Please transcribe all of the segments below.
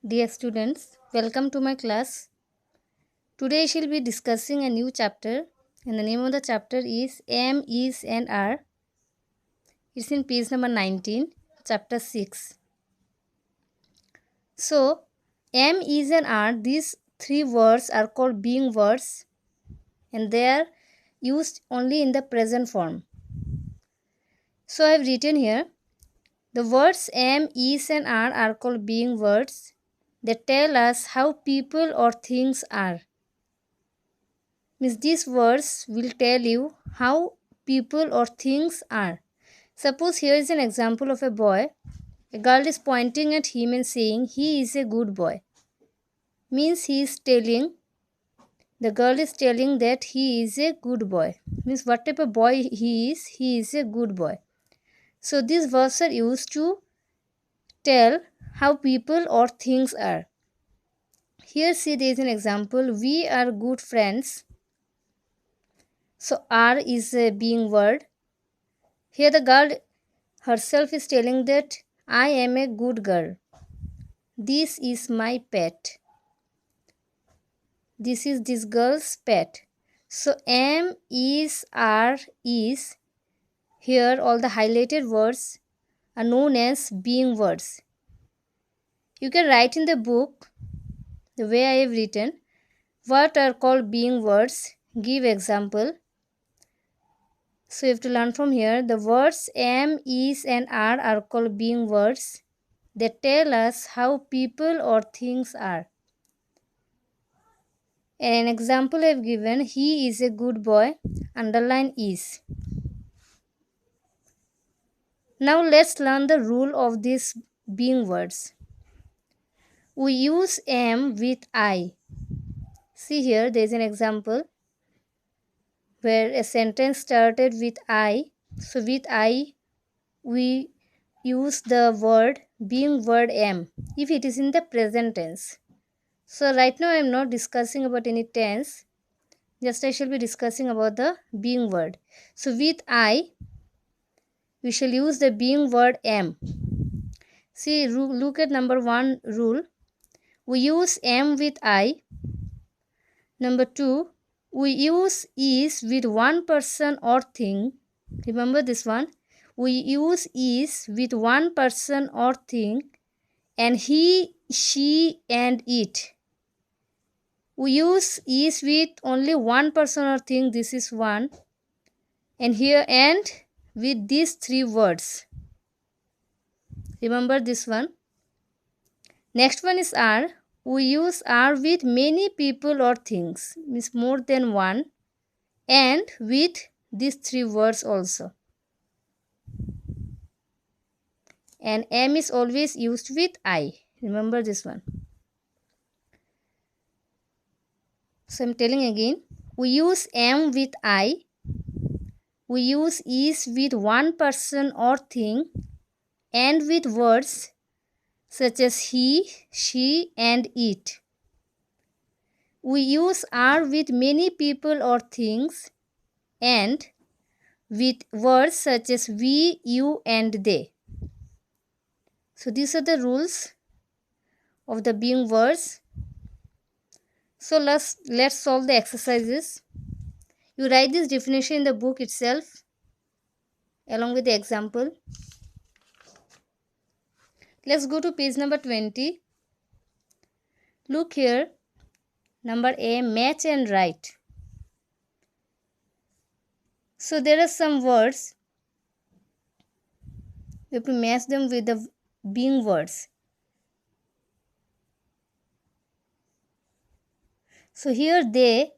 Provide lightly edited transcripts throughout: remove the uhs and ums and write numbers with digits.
Dear students, welcome to my class. Today I shall be discussing a new chapter, and the name of the chapter is Am, Is, and Are. It's in page number 19, chapter 6. So, Am, Is, and Are, these three words are called being words, and they are used only in the present form. So, I have written here the words Am, Is, and are called being words. They tell us how people or things are. Means these words will tell you how people or things are. Suppose here is an example of a boy. A girl is pointing at him and saying he is a good boy. Means the girl is telling that he is a good boy. Means what type of boy he is a good boy. So these words are used to tell how people or things are. Here see there is an example. We are good friends. So are is a being word. Here the girl herself is telling that I am a good girl. This is my pet. This is this girl's pet. So am, is, are, is. Here all the highlighted words are known as being words. You can write in the book the way I have written what are called being words. Give example. So you have to learn from here. The words am, is, and are called being words. They tell us how people or things are. And an example I have given, he is a good boy, underline is. Now let's learn the rule of these being words. We use am with I. See here, there is an example where a sentence started with I. So with I, we use the word being word am if it is in the present tense. So right now I am not discussing about any tense. Just I shall be discussing about the being word. So with I, we shall use the being word am. See, look at number 1 rule. We use am with I. Number 2, we use is with one person or thing. Remember this one. We use is with one person or thing, and he, she, and it. We use is with only one person or thing. This is one. And here and with these three words. Remember this one. Next one is are. We use are with many people or things. Means more than one. And with these three words also. And am is always used with I. Remember this one. So I am telling again. We use am with I. We use is with one person or thing. And with words such as he, she, and it. We use are with many people or things and with words such as we, you, and they. So these are the rules of the being words. So let's solve the exercises. You write this definition in the book itself along with the example. Let's go to page number 20. Look here. Number A, match and write. So there are some words. We have to match them with the being words. So here they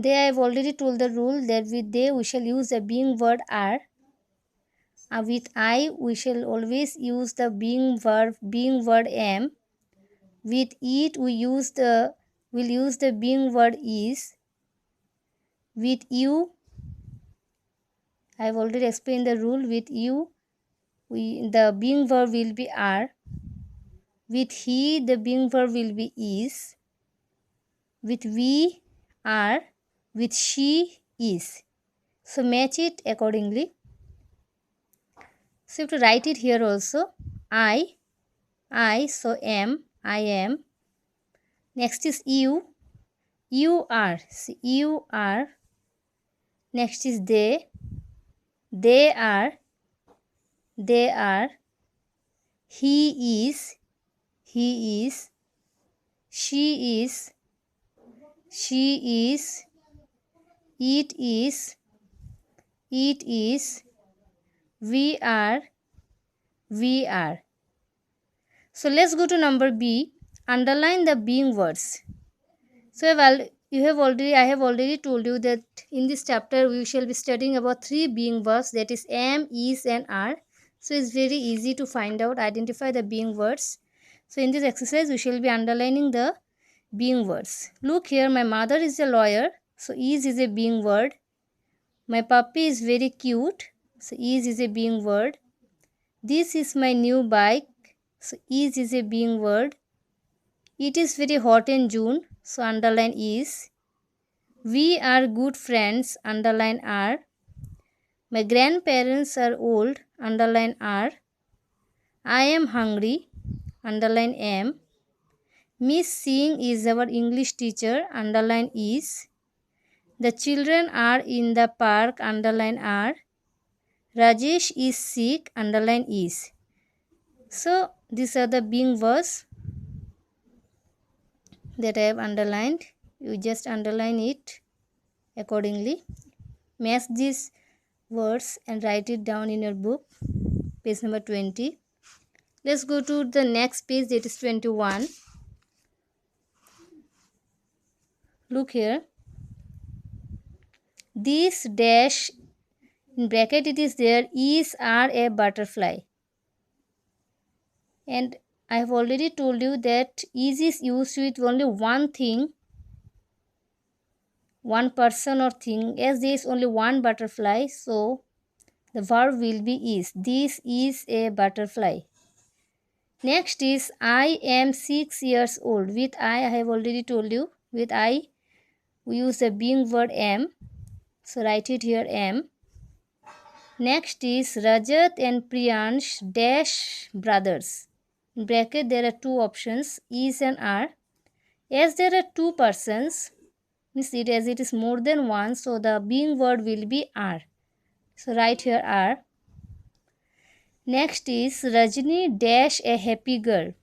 I have already told the rule that with they we shall use the being word are. With I we shall always use the being word am. With it we'll use the being word is. With you, I have already explained the rule. With you, the being verb will be are. With he, the being verb will be is. With we, are. With she, is. So match it accordingly. So you have to write it here also. I I, so am, I am. Next is you, you are, so you are. Next is they are, they are. He is, he is. She is, she is. It is, it is. We are, we are. So let's go to number B. Underline the being words. So I have already told you that in this chapter we shall be studying about three being verbs, that is am, is and are. So it's very easy to find out, identify the being words. So in this exercise we shall be underlining the being words. Look here, my mother is a lawyer. So is a being word. My puppy is very cute. So is a being word. This is my new bike. So is a being word. It is very hot in June. So underline is. We are good friends. Underline are. My grandparents are old. Underline are. I am hungry. Underline am. Miss Singh is our English teacher. Underline is. The children are in the park. Underline are. Rajesh is sick. Underline is. So these are the being words that I have underlined. You just underline it accordingly. Match these words and write it down in your book, page number 20. Let's go to the next page, that is 21. Look here. This dash in bracket it is there, is are a butterfly. And I have already told you that is used with only one thing, one person or thing. As there is only one butterfly, so the verb will be is. This is a butterfly. Next is I am 6 years old. With I have already told you. With I, we use the being word am. So write it here am. Next is Rajat and Priyansh dash brothers. In bracket there are two options, is and are. As there are two persons, means it as it is more than one, so the being word will be are. So write here are. Next is Rajni dash a happy girl.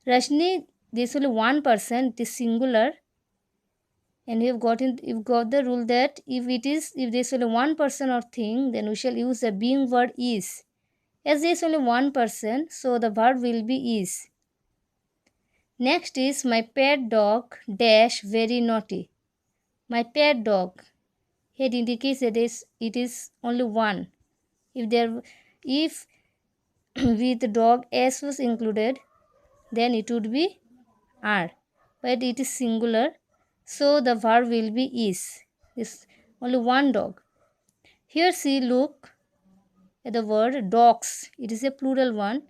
Rajni, this is only one person, it is singular. And you've got the rule that if there is only one person or thing, then we shall use the being word is. As there is only one person, so the verb will be is. Next is my pet dog dash very naughty. My pet dog. Here it indicates that it is only one. If with dog s was included, then it would be are. But it is singular, so the verb will be is. It's only one dog. Here see, look at the word dogs. It is a plural one.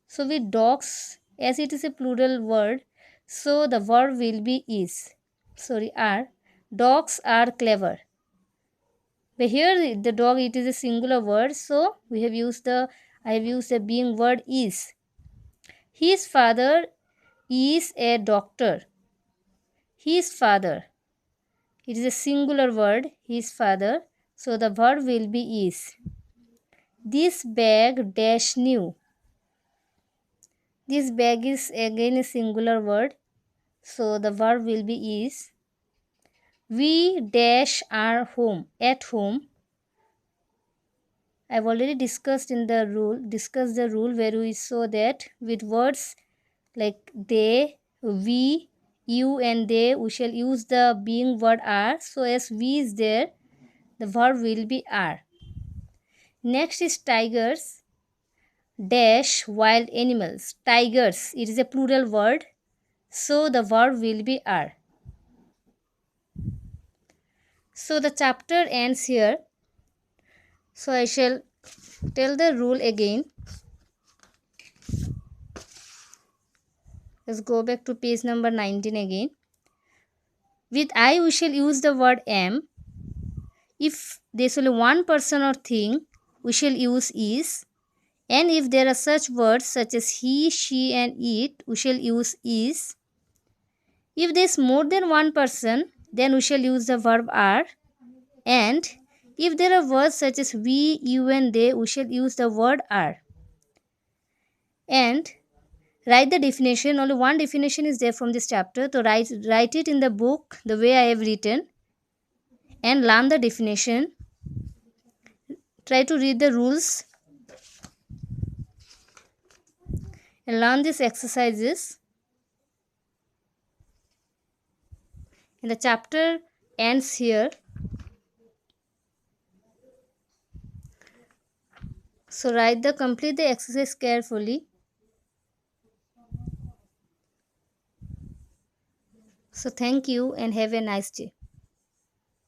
So with dogs, as it is a plural word, so the verb will be is. Sorry, are. Dogs are clever. But here the dog, it is a singular word, so I have used the being word is. His father is a doctor. His father. It is a singular word, his father. So the verb will be is. This bag dash new. This bag is again a singular word. So the verb will be is. We dash our home, at home. I've already discussed the rule where we saw that with words like they, we, you and they, we shall use the being word are. So as we is there, the verb will be are. Next is tigers dash wild animals. Tigers, it is a plural word, so the verb will be are. So the chapter ends here. So I shall tell the rule again. Let's go back to page number 19 again. With I, we shall use the word am. If there is only one person or thing, we shall use is. And if there are such words such as he, she, and it, we shall use is. If there is more than one person, then we shall use the verb are. And if there are words such as we, you, and they, we shall use the word are. And write the definition. Only one definition is there from this chapter. So write it in the book the way I have written and learn the definition. Try to read the rules and learn these exercises. And the chapter ends here. So complete the exercise carefully. So thank you and have a nice day.